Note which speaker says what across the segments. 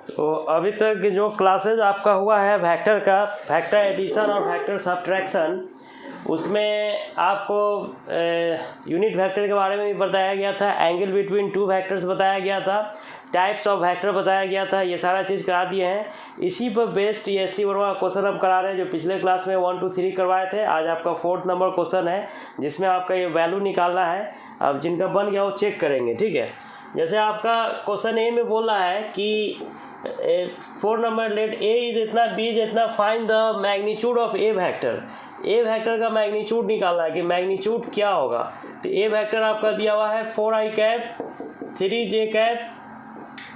Speaker 1: तो अभी तक जो क्लासेज आपका हुआ है वेक्टर का, वेक्टर एडिशन और वेक्टर सब्ट्रैक्शन, उसमें आपको यूनिट वेक्टर के बारे में भी बताया गया था, एंगल बिटवीन टू वेक्टर्स बताया गया था, टाइप्स ऑफ वेक्टर बताया गया था, ये सारा चीज़ करा दिए हैं। इसी पर बेस्ड ये एससी वर्मा क्वेश्चन हम करा रहे हैं, जो पिछले क्लास में 1 2 3 करवाए थे। आज आपका 4th नंबर क्वेश्चन है, जिसमें आपका ये वैल्यू निकालना है। अब जिनका बन गया वो चेक करेंगे, ठीक है। जैसे आपका क्वेश्चन ए में बोल रहा है कि 4 नंबर, लेट ए इज इतना, बी इज इतना, find the magnitude of A vector. A vector का मैग्नीट्यूड निकालना है कि मैग्नीट्यूड क्या होगा। तो ए वेक्टर आपका दिया हुआ है 4i cap 3j cap.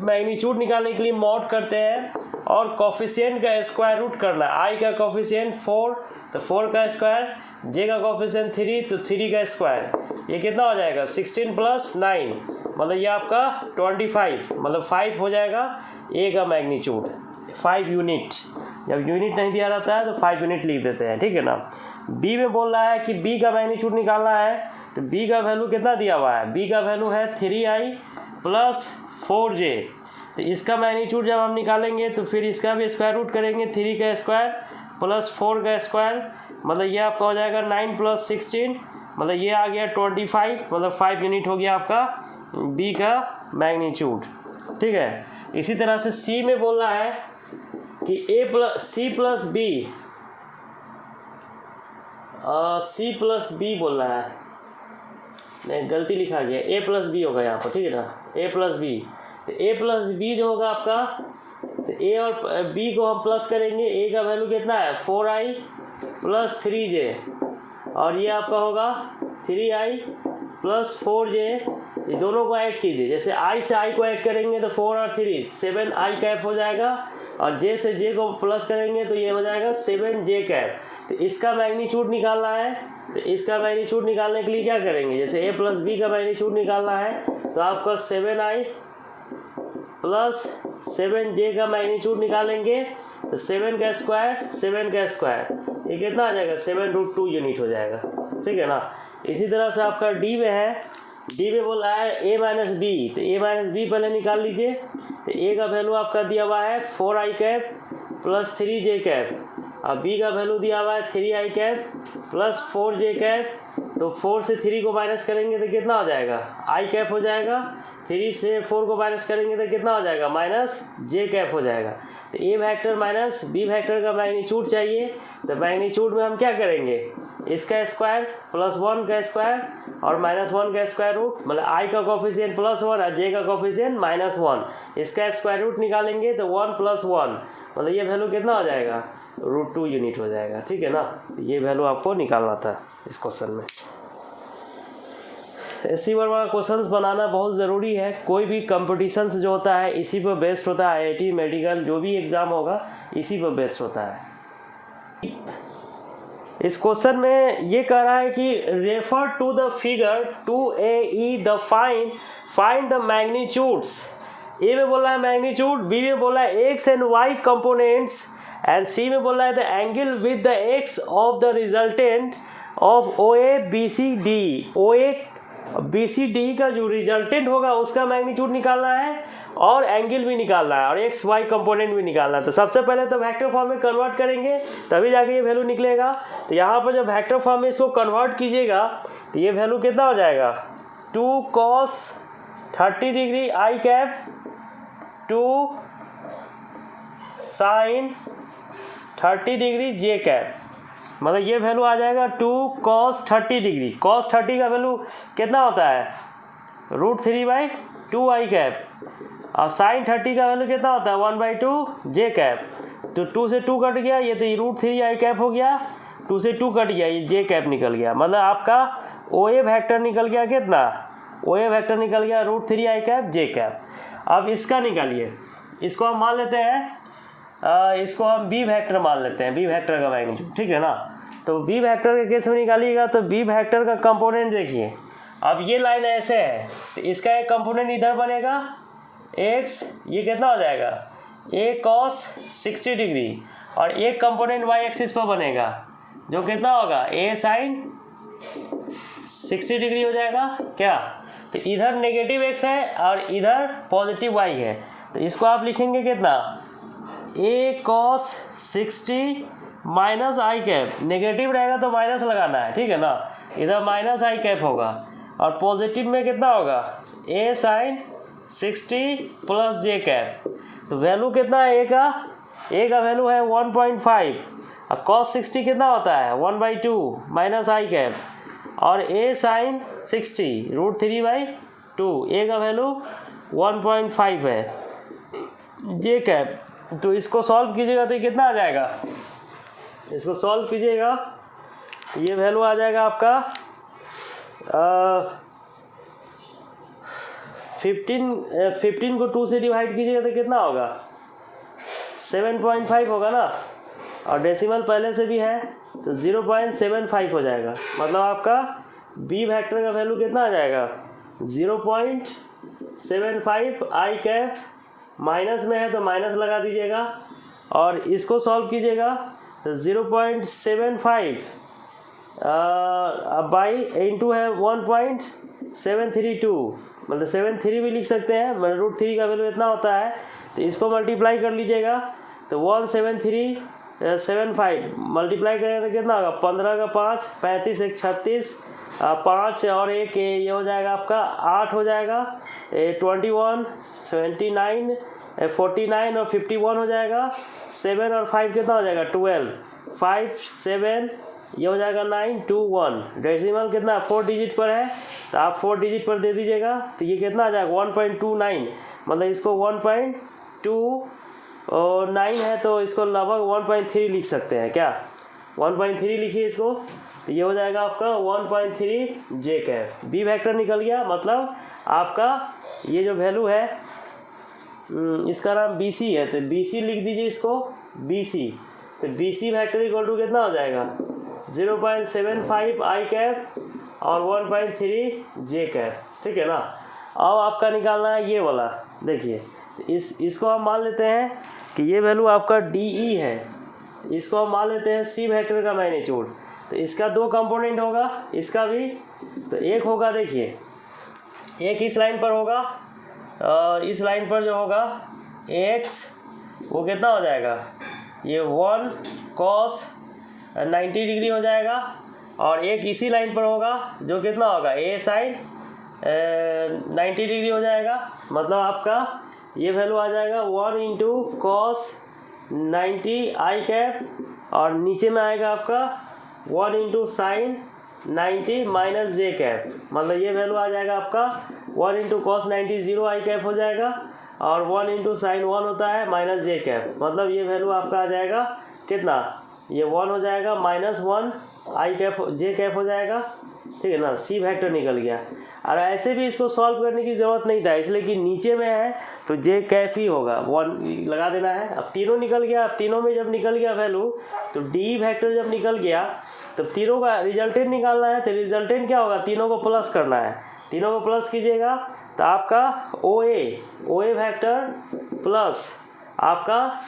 Speaker 1: Magnitude निकालने के लिए मॉड करते हैं और कोफिशिएंट का स्क्वायर रूट करना है। आई का कोफिशिएंट 4 तो 4 का स्क्वायर, जे का कोफिशिएंट 3 तो 3 का स्क्वायर। ये कितना हो जाएगा 16 + 9, मतलब ये आपका 25, मतलब 5 हो जाएगा ए का मैग्नीट्यूड, 5 यूनिट। जब यूनिट नहीं दिया रहता है तो 5 यूनिट लिख देते हैं, ठीक है ना। बी में बोल रहा है कि बी का मैग्नीट्यूड निकालना है। तो बी का वैल्यू कितना दिया हुआ है, बी का वैल्यू है 3i + 4j। तो इसका मैग्नीट्यूड जब हम निकालेंगे तो फिर इसका भी स्क्वायर रूट करेंगे, 3 का स्क्वायर + 4 का स्क्वायर, मतलब ये आपका हो जाएगा 9 + 16, मतलब ये आ गया 25, मतलब 5 यूनिट हो गया आपका बी का मैग्नीट्यूड, ठीक है। इसी तरह से सी में बोलना है कि सी प्लस बी बोलना है, नहीं गलती लिखा गया, a + b होगा यहाँ पर, ठीक है ना, a + b। तो a + b जो होगा आपका, तो a और b को हम प्लस करेंगे। a का वैल्यू कितना है 4i + 3j, और ये आपका होगा 3i + 4j। ये दोनों को ऐड कीजिए, जैसे i से i को ऐड करेंगे तो 4 और 3 7i कैप हो जाएगा, और j से j को प्लस करेंगे तो ये हो जाएगा 7j कैप। तो इसका मैग्नीट्यूड निकालना है। तो इसका मैग्नीट्यूड निकालने के लिए क्या करेंगे, जैसे a + b का मैग्नीट्यूड निकालना है तो आपका 7i + 7j का मैग्नीट्यूड निकालेंगे। तो 7 का स्क्वायर, ये कितना आ जाएगा 7√2 यूनिट हो जाएगा, ठीक है ना। इसी तरह से आपका डी में है, डी में बोला है a - b। तो a - b पहले निकाल लीजिए। तो a का वैल्यू आपका दिया हुआ है 4i कैप + 3j कैप, अब b का वैल्यू दिया हुआ है 3i कैप + 4j कैप। तो 4 से 3 को माइनस करेंगे तो कितना हो जाएगा i कैप हो जाएगा, 3 से 4 को माइनस करेंगे तो कितना हो जाएगा -j कैप हो जाएगा। तो ए वेक्टर माइनस बी वेक्टर का मैग्नीट्यूड चाहिए। तो मैग्नीट्यूड में हम क्या करेंगे, इसका स्क्वायर +1 का स्क्वायर और -1 का स्क्वायर रूट, मतलब i का कोफिशिएंट +1 और j का कोफिशिएंट -1, इसका स्क्वायर रूट निकालेंगे तो 1 + 1, मतलब ये वैल्यू कितना हो जाएगा √2 यूनिट हो जाएगा, ठीक है ना। ये वैल्यू आपको निकालना था इस क्वेश्चन में। एससी वर्मा क्वेश्चंस बनाना बहुत ज़रूरी है। कोई भी कंपटीशंस जो होता है इसी पर बेस्ड होता है। आईआईटी मेडिकल जो भी एग्ज़ाम होगा इसी पर बेस्ड होता है। इस क्वेश्चन में ये कह रहा है कि refer to the figure 2AE the find the magnitudes. A में बोला है मैग्नीट्यूड, बी में बोला है X and Y components, and C में बोला है the angle with the X of the resultant of OABCD। OABCD का जो रिजल्टेंट होगा उसका मैग्नीट्यूड निकालना है और एंगल भी निकालना है और एक्स वाई कंपोनेंट भी निकालना है। तो सबसे पहले तो वेक्टर फॉर्म में कन्वर्ट करेंगे तभी जाके ये वैल्यू निकलेगा। तो यहाँ पर जब वेक्टर फॉर्म में इसको कन्वर्ट कीजिएगा तो ये वैल्यू कितना हो जाएगा 2 cos 30 degree I cap 2 sin 30 degree J cap, मतलब ये वैल्यू आ जाएगा 2 cos 30 डिग्री। cos 30 का वैल्यू कितना होता है √3/2 आई कैप, और sin 30 का वैल्यू कितना होता है 1/2 जे कैप। तो 2 से 2 कट गया, ये तो √3 आई कैप हो गया, 2 से 2 कट गया, ये जे कैप निकल गया। मतलब आपका OA वेक्टर निकल गया कितना, OA वेक्टर निकल गया √3 आई कैप जे कैप। अब इसका निकालिए, इसको हम मान लेते हैं इसको हम बी वेक्टर मान लेते हैं, बी वेक्टर का मैग्नीट्यूड, ठीक है ना। तो बी वेक्टर के केस में निकालिएगा तो बी वेक्टर का कंपोनेंट देखिए। अब ये लाइन ऐसे है तो इसका एक कंपोनेंट इधर बनेगा x, ये कितना हो जाएगा a cos 60 डिग्री, और एक कंपोनेंट y एक्सिस पर बनेगा जो कितना होगा a sin 60 डिग्री हो जाएगा क्या। तो इधर नेगेटिव x है और इधर पॉजिटिव y है, तो इसको आप लिखेंगे कितना, a cos 60 minus I cap, negative रहेगा तो माइनस लगाना है, ठीक है ना, इधर माइनस आई कैप होगा, और पॉजिटिव में कितना होगा, a sin 60 plus J cap. तो वैल्यू कितना है a का वैल्यू है 1.5, और cos 60 कितना होता है 1/2 माइनस आई कैप, और a sin 60 √3/2, a का वैल्यू 1.5 है, जे कैप। तो इसको सॉल्व कीजिएगा तो कितना आ जाएगा, इसको सॉल्व कीजिएगा ये वैल्यू आ जाएगा आपका 15 को 2 से डिवाइड कीजिएगा तो कितना होगा 7.5 होगा ना, और डेसिमल पहले से भी है तो 0.75 हो जाएगा। मतलब आपका बी वेक्टर का वैल्यू कितना आ जाएगा 0.75 आई कैप, माइनस में है तो माइनस लगा दीजिएगा, और इसको सॉल्व कीजिएगा तो 0.75 बाई इंटू है 1.732, मतलब 73 भी लिख सकते हैं, मतलब √3 का वैल्यू इतना होता है, तो इसको मल्टीप्लाई कर लीजिएगा तो 17375 मल्टीप्लाई करेंगे तो कितना होगा 15 का 5 35 1 36 5 और 1 ये हो जाएगा आपका 8 हो जाएगा, 21 79 49 और 51 हो जाएगा, 7 और 5 कितना हो जाएगा 12 5 7 ये हो जाएगा 9 2 1। डेसिमल कितना 4 डिजिट पर है तो आप 4 डिजिट पर दे दीजिएगा, तो ये कितना आ जाएगा 1.29, मतलब इसको 1.29 है तो इसको लगभग 1.3 लिख सकते हैं क्या, 1.3 लिखिए इसको, तो ये हो जाएगा आपका 1.3 जे कैप। बी वेक्टर निकल गया, मतलब आपका ये जो वैल्यू है इसका नाम बी सी है, तो बी सी लिख दीजिए इसको बी सी, तो B C vector equal to कितना हो जाएगा 0.75 आई कैप और 1.3 जे कैप, ठीक है ना। अब आपका निकालना है ये वाला, देखिए इसको हम मान लेते हैं कि ये वैल्यू आपका डी ई है, इसको हम मान लेते हैं सी वेक्टर का मैग्नीट्यूड, तो इसका 2 कंपोनेंट होगा, इसका भी तो एक होगा, देखिए एक इस लाइन पर होगा, इस लाइन पर जो होगा एक्स वो कितना हो जाएगा ये 1 cos 90 डिग्री हो जाएगा, और एक इसी लाइन पर होगा जो कितना होगा a sin 90 डिग्री हो जाएगा, मतलब आपका ये वैल्यू आ जाएगा 1 × cos 90 आई कैप, और नीचे में आएगा आपका 1 × sin 90 माइनस जे कैप, मतलब ये वैल्यू आ जाएगा आपका 1 × cos 90 0 आई कैप हो जाएगा, और 1 × sin 1 होता है माइनस जे कैप, मतलब ये वैल्यू आपका आ जाएगा कितना, ये 1 हो जाएगा -1 आई कैप जे कैप हो जाएगा, ठीक है ना। सी वेक्टर निकल गया, और ऐसे भी इसको सॉल्व करने की ज़रूरत नहीं था, इसलिए कि नीचे में है तो जे कैप ही होगा, 1 लगा देना है। अब तीनों निकल गया, अब तीनों में जब निकल गया वैल्यू तो डी वेक्टर जब निकल गया तो तीनों का रिजल्टेंट निकालना है, तो रिजल्टेंट क्या होगा, तीनों को प्लस करना है, तीनों को प्लस कीजिएगा तो आपका ओ ए वेक्टर प्लस आपका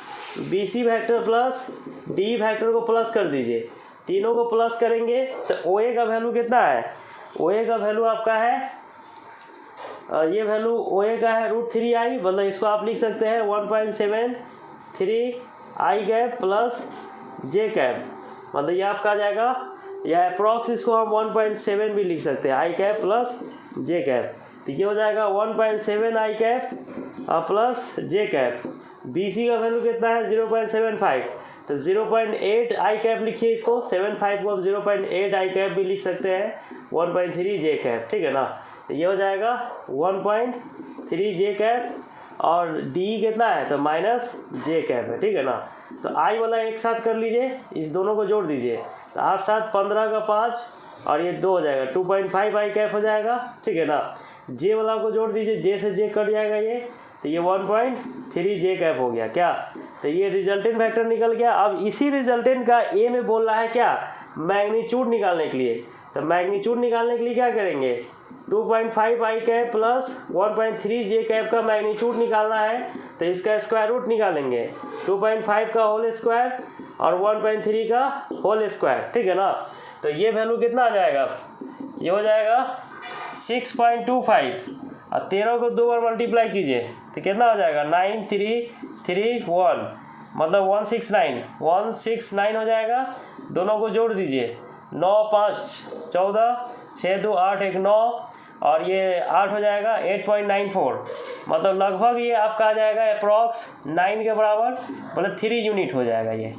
Speaker 1: B C vector plus D vector को प्लस कर दीजिए, तीनों को प्लस करेंगे तो ओ ए का वैल्यू कितना है, ओ ए का वैल्यू आपका है ये वैल्यू ओ ए का है √3 आई, मतलब इसको आप लिख सकते हैं 1.73 आई कैप प्लस जे कैप, मतलब ये आपका आ जाएगा, या अप्रॉक्स इसको हम 1.7 भी लिख सकते हैं आई कैप प्लस जे कैप, तो ये हो जाएगा 1.7 आई कैप प्लस जे कैप। बी सी का वैल्यू कितना है 0.75, तो 0.8 आई कैप लिखिए इसको, 75 को आप 0.8 आई कैप भी लिख सकते हैं 1.3 जे कैप, ठीक है ना। तो ये हो जाएगा 1.3 जे कैप, और डी कितना है तो माइनस जे कैप है, ठीक है ना। तो आई वाला एक साथ कर लीजिए, इस दोनों को जोड़ दीजिए, तो 8 7 15 का 5 और ये 2 हो जाएगा 2.5 आई कैप हो जाएगा, ठीक है ना। जे वाला को जोड़ दीजिए, जे से जे कट जाएगा ये, तो ये 1.3 जे कैप हो गया क्या, तो ये रिजल्टेंट वेक्टर निकल गया। अब इसी रिजल्टेंट का ए में बोल रहा है क्या, मैग्नीट्यूड निकालने के लिए, तो मैग्नीट्यूड निकालने के लिए क्या करेंगे 2.5 आई कैप प्लस 1.3 जे कैप का मैग्नीट्यूड निकालना है, तो इसका स्क्वायर रूट निकालेंगे, 2.5 का होल स्क्वायर और 1.3 का होल स्क्वायर, ठीक है ना। तो ये वैल्यू कितना आ जाएगा, ये हो जाएगा 6.25 और 13 को 2 बार मल्टीप्लाई कीजिए तो कितना हो जाएगा 9331, मतलब 169 हो जाएगा। दोनों को जोड़ दीजिए, 9 5 14, 6 2 8 1 9 और ये 8 हो जाएगा 8.94, मतलब लगभग ये आपका आ जाएगा अप्रॉक्स 9 के बराबर, मतलब 3 यूनिट हो जाएगा। ये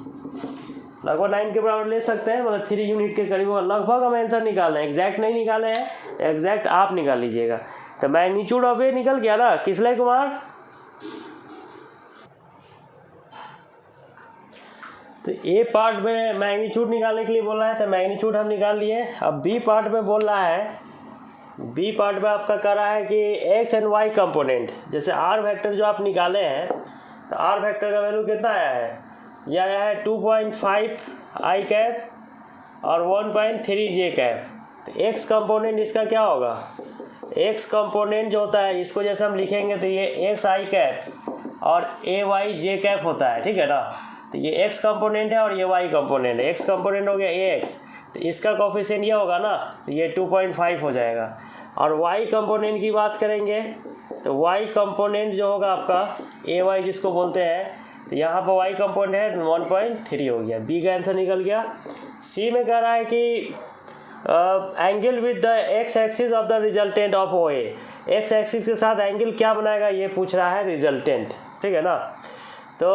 Speaker 1: लगभग 9 के बराबर ले सकते हैं, मतलब 3 यूनिट के करीब लगभग हम आंसर निकाले हैं, एग्जैक्ट नहीं निकाले हैं, एग्जैक्ट आप निकाल लीजिएगा। तो मैग्नीट्यूड ऑफ ए निकल गया ना किसलय कुमार। तो ए पार्ट में मैग्नीट्यूड निकालने के लिए बोल रहा है, तो मैग्नीट्यूड हम निकाल लिए। अब बी पार्ट में बोल रहा है, बी पार्ट में आपका कह रहा है कि एक्स एंड वाई कंपोनेंट, जैसे आर वेक्टर जो आप निकाले हैं, तो आर वेक्टर का वैल्यू कितना आया है, यह आया है 2.5 आई कैप और 1.3 जे कैप। तो एक्स कंपोनेंट इसका क्या होगा, एक्स कंपोनेंट जो होता है इसको जैसे हम लिखेंगे तो ये एक्स आई कैप और ए वाई जे कैप होता है, ठीक है ना। तो ये एक्स कंपोनेंट है और ये वाई कंपोनेंट है। एक्स कंपोनेंट हो गया ए एक्स, तो इसका कोफिशिएंट ये होगा ना, तो ये 2.5 हो जाएगा। और वाई कंपोनेंट की बात करेंगे तो वाई कंपोनेंट जो होगा आपका ए वाई जिसको बोलते हैं, तो यहाँ पर वाई कंपोनेंट है 1.3 हो गया। बी का आंसर निकल गया। सी में कह रहा है कि angle with the x axis of the resultant of O A, x axis के साथ एंगल क्या बनाएगा ये पूछ रहा है रिजल्टेंट, ठीक है ना। तो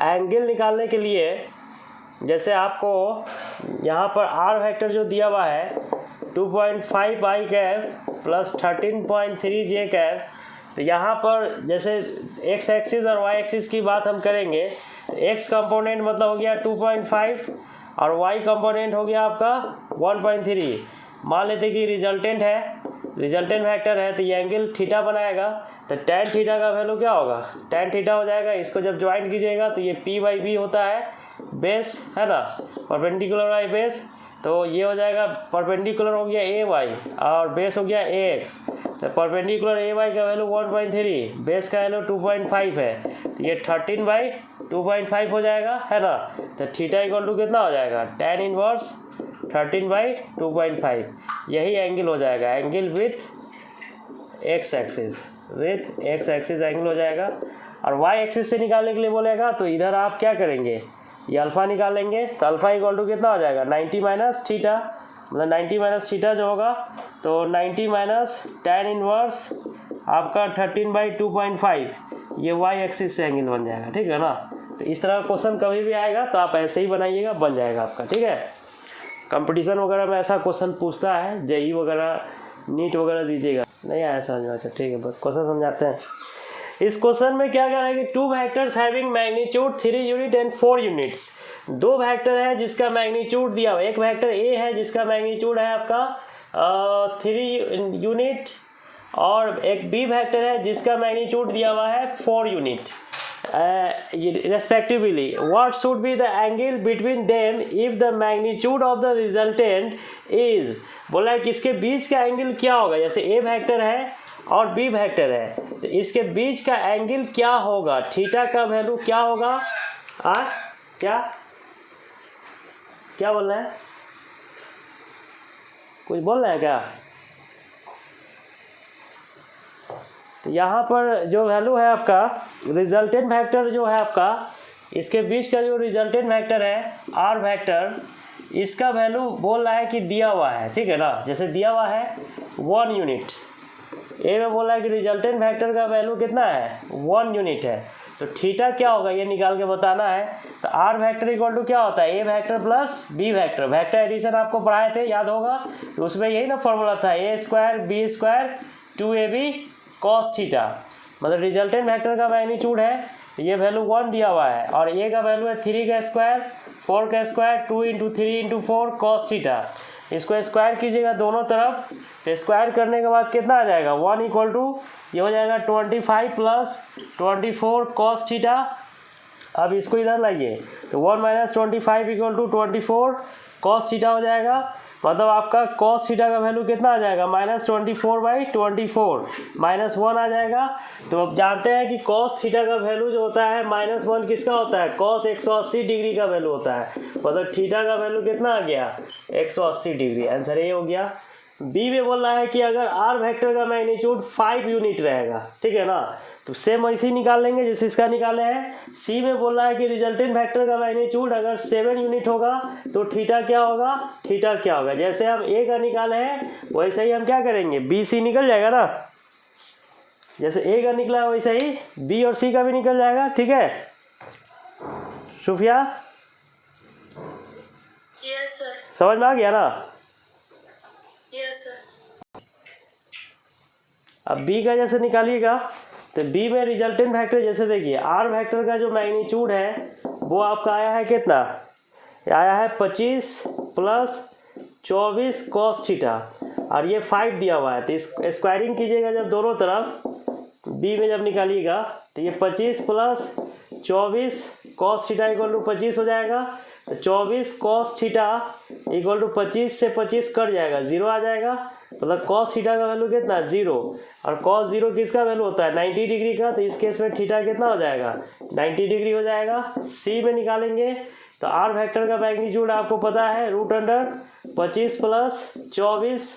Speaker 1: एंगल निकालने के लिए जैसे आपको यहाँ पर आर वेक्टर जो दिया हुआ है 2.5 आई कैप प्लस 13.3 जे कैप, तो यहाँ पर जैसे एक्स एक्सिस और वाई एक्सिस की बात हम करेंगे, एक्स कंपोनेंट मतलब हो गया 2.5 और वाई कंपोनेंट हो गया आपका 1.3। मान लेते कि रिजल्टेंट है, रिजल्टेंट वेक्टर है, तो ये एंगल थीटा बनाएगा, तो tan थीटा का वैल्यू क्या होगा, tan थीटा हो जाएगा। इसको जब ज्वाइन कीजिएगा तो ये p/b होता है बेस, है ना, परपेंडिकुलर बाई बेस, तो ये हो जाएगा परपेंडिकुलर हो गया ए वाई और बेस हो गया ए एक्स। तो परपेंडिकुलर ए वाई का वैल्यू 1.3, बेस का वैल्यू 2.5 है, तो ये 13/2.5 हो जाएगा, है ना। तो थीटा इक्वल टू कितना हो जाएगा, tan इनवर्स 13/2.5, यही एंगल हो जाएगा, angle with x axis, with x axis angle हो जाएगा। और वाई एक्सिस से निकालने के लिए बोलेगा तो इधर आप क्या करेंगे, ये अल्फ़ा निकालेंगे, तो अल्फ़ा इक्वल टू कितना हो जाएगा 90 माइनस थीटा, मतलब 90 माइनस थीटा जो होगा तो 90 माइनस tan इनवर्स आपका 13/2.5, ये वाई एक्सिस से एंगल बन जाएगा, ठीक है ना। तो इस तरह का क्वेश्चन कभी भी आएगा तो आप ऐसे ही बनाइएगा, बन जाएगा आपका, ठीक है। कंपटीशन वगैरह में ऐसा क्वेश्चन पूछता है, जेई वगैरह नीट वगैरह दीजिएगा, नहीं आया समझ में, अच्छा ठीक है, बस क्वेश्चन समझाते हैं। इस क्वेश्चन में क्या कह रहा है कि 2 vectors having magnitude 3 unit and 4 units, 2 vector है जिसका मैग्नीट्यूड दिया हुआ, एक वेक्टर ए है जिसका मैग्नीट्यूड है आपका 3 यूनिट और एक बी वेक्टर है जिसका मैग्नीट्यूड दिया हुआ है 4 unit respectively. What should be the angle between them if the magnitude of the resultant is, बोला है कि इसके बीच का एंगल क्या होगा, जैसे ए वेक्टर है और बी वेक्टर है, तो इसके बीच का एंगल क्या होगा, थीटा का वैल्यू क्या होगा। क्या क्या बोल रहे हैं, कुछ बोल रहे हैं क्या। तो यहाँ पर जो वैल्यू है आपका रिजल्टेंट वेक्टर जो है आपका, इसके बीच का जो रिजल्टेंट वेक्टर है आर वेक्टर, इसका वैल्यू बोल रहा है कि दिया हुआ है, ठीक है ना। जैसे दिया हुआ है 1 यूनिट, ए में बोला है कि रिजल्टेंट वेक्टर का वैल्यू कितना है 1 यूनिट है, तो थीटा क्या होगा ये निकाल के बताना है। तो आर वेक्टर इक्वल टू क्या होता है, A vector plus B vector, vector addition आपको पढ़ाए थे याद होगा, तो उसमें यही ना फॉर्मूला था, A square B square 2ab cos theta, मतलब रिजल्टेंट वेक्टर का मैग्नीट्यूड है, ये वैल्यू 1 दिया हुआ है और ए का वैल्यू है 3 का स्क्वायर 4 का स्क्वायर 2 × 3 × 4 cos थीटा। इसको स्क्वायर कीजिएगा दोनों तरफ, तो स्क्वायर करने के बाद कितना आ जाएगा 1 इक्वल टू ये हो जाएगा 25 प्लस 24 cos थीटा। अब इसको इधर लाइए तो 1 - 25 इक्वल टू 24 cos थीटा हो जाएगा, मतलब आपका cos थीटा का वैल्यू कितना आ जाएगा -24/24 -1 आ जाएगा। तो अब जानते हैं कि cos थीटा का वैल्यू जो होता है -1 किसका होता है, cos 180 डिग्री का वैल्यू होता है, मतलब थीटा का वैल्यू कितना आ गया 180 डिग्री, आंसर ए हो गया। बी में बोल रहा है कि अगर आर वेक्टर का मैग्नीट्यूड 5 यूनिट रहेगा, ठीक है ना, तो सेम ऐसे ही निकाल लेंगे जैसे इसका निकाले हैं। सी में बोल रहा है कि रिजल्टेंट वेक्टर का मैग्नीट्यूड अगर 7 यूनिट होगा तो थीटा क्या होगा, थीटा क्या होगा। जैसे हम ए का निकाले हैं वैसे ही हम क्या करेंगे, बी सी निकल जाएगा ना, जैसे ए का निकला है वैसे ही बी और सी का भी निकल जाएगा, ठीक है सुफिया?
Speaker 2: Yes sir.
Speaker 1: समझ में आ गया ना?
Speaker 2: Yes sir.
Speaker 1: अब बी का जैसे निकालिएगा तो बी में रिजल्टेंट वेक्टर जैसे देखिए आर वेक्टर का जो मैग्नीट्यूड है वो आपका आया है कितना, आया है 25 प्लस 24 कॉस थीटा और ये 5 दिया हुआ है। तो इस स्क्वायरिंग कीजिएगा जब दोनों तरफ बी में जब निकालिएगा तो ये 25 plus 24 cos theta equal to 25 हो जाएगा। तो 24 कॉस थीटा इक्वल टू 25 से 25 कट जाएगा, 0 आ जाएगा, मतलब कॉस थीटा का वैल्यू कितना 0 और कॉस 0 किसका वैल्यू होता है 90 डिग्री का। तो इस केस में थीटा कितना हो जाएगा 90 डिग्री हो जाएगा। सी में निकालेंगे तो आर वेक्टर का मैग्नीट्यूड आपको पता है √25 plus 24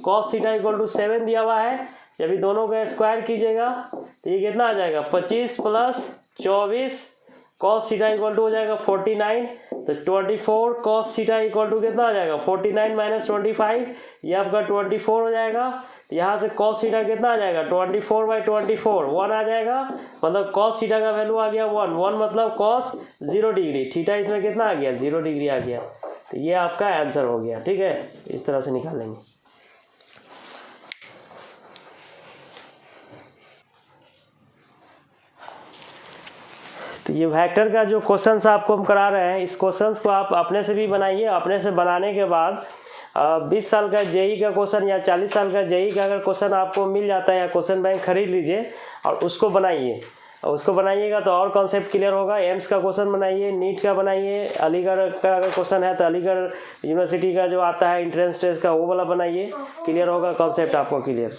Speaker 1: cos theta equal to 7 दिया हुआ है। जब ये दोनों का स्क्वायर कीजिएगा तो ये कितना आ जाएगा 25 plus 24 cos theta equal to हो जाएगा 49। तो 24 कॉस थीटा इक्वल टू कितना आ जाएगा 49 माइनस 25, ये आपका 24 हो जाएगा। तो यहाँ से कॉस थीटा कितना आ जाएगा 24/24 1 आ जाएगा, मतलब कॉस थीटा का वैल्यू आ गया 1 मतलब कॉस 0 डिग्री, थीटा इसमें कितना आ गया 0 डिग्री आ गया। तो ये आपका आंसर हो गया, ठीक है, इस तरह से निकालेंगे। तो ये वेक्टर का जो क्वेश्चंस आपको हम करा रहे हैं, इस क्वेश्चंस को आप अपने से भी बनाइए। अपने से बनाने के बाद 20 साल का जेई का क्वेश्चन या 40 साल का जेई का अगर क्वेश्चन आपको मिल जाता है या क्वेश्चन बैंक खरीद लीजिए और उसको बनाइए। और उसको बनाइएगा तो और कॉन्सेप्ट क्लियर होगा। एम्स का क्वेश्चन बनाइए, नीट का बनाइए, अलीगढ़ का अगर क्वेश्चन है तो अलीगढ़ यूनिवर्सिटी का जो आता है एंट्रेंस टेस्ट का वो वाला बनाइए, क्लियर होगा कॉन्सेप्ट आपको क्लियर।